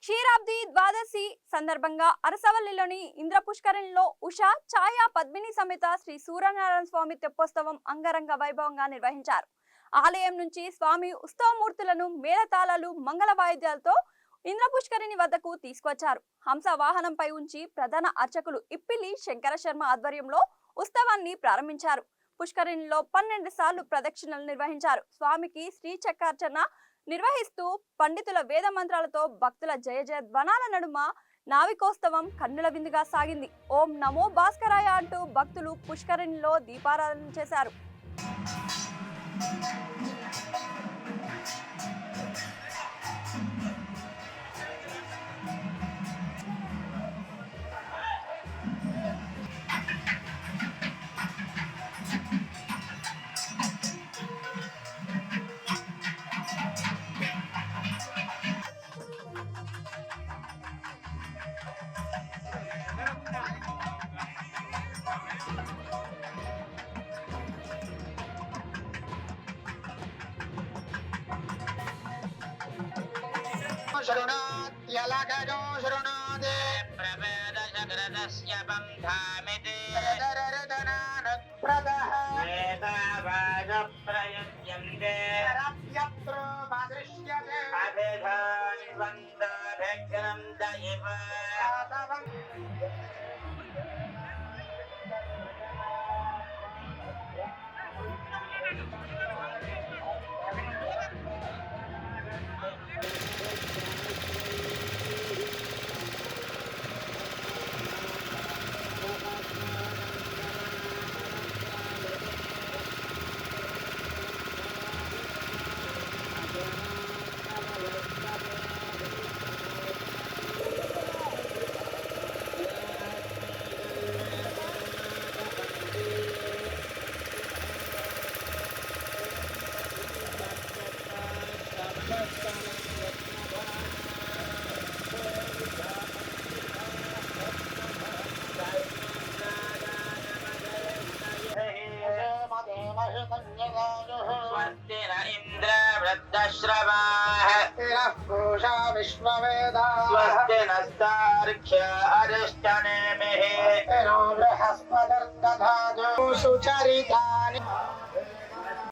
క్షీరాబ్ది ద్వాదశి సందర్భంగా అరసవల్లిలోని ఇంద్ర పుష్కరిణిలో ఉషా ఛాయా పద్మిని సమేత శ్రీ సూర్యనారాయణ స్వామి తెప్పోత్సవం అంగరంగ వైభవంగా నిర్వహించారు. ఆలయం నుంచి స్వామి ఉత్సవమూర్తులను మేళతాళాలు మంగళ వాయిద్యాలతో ఇంద్ర పుష్కరిణి వద్దకు తీసుకొచ్చారు. హంస వాహనంపై ఉంచి ప్రధాన అర్చకులు ఇప్పిలి శంకర శర్మ ఆధ్వర్యంలో ఉత్సవాన్ని ప్రారంభించారు. పుష్కరిణిలో 12 సార్లు ప్రదక్షిణలు నిర్వహించారు. స్వామికి శ్రీచక్రార్చన నిర్వహిస్తూ పండితుల వేద మంత్రాలతో భక్తుల జయ జయ ధ్వనాల నడుమ నావికోత్సవం కన్నుల విందుగా సాగింది. ఓం నమో భాస్కరాయ అంటూ భక్తులు పుష్కరిణిలో దీపారాధన చేశారు. शरुणात्यलगजो शरुणादे प्रवेदशकृतस्य बन्धामिति दरदरदनानप्रदः वेदावाजप्रयुज्यन्ते रप्यप्रोपदृश्यते अभिधानि वन्दभिघ्नं दयिव स्वस्ति न इन्द्र वृद्धश्रवाः पूषा विश्ववेदाः स्वस्ति नस्तार्क्ष्य अरिष्टनेमिः नो बृहस्पतिर्दधातु सुचरितानि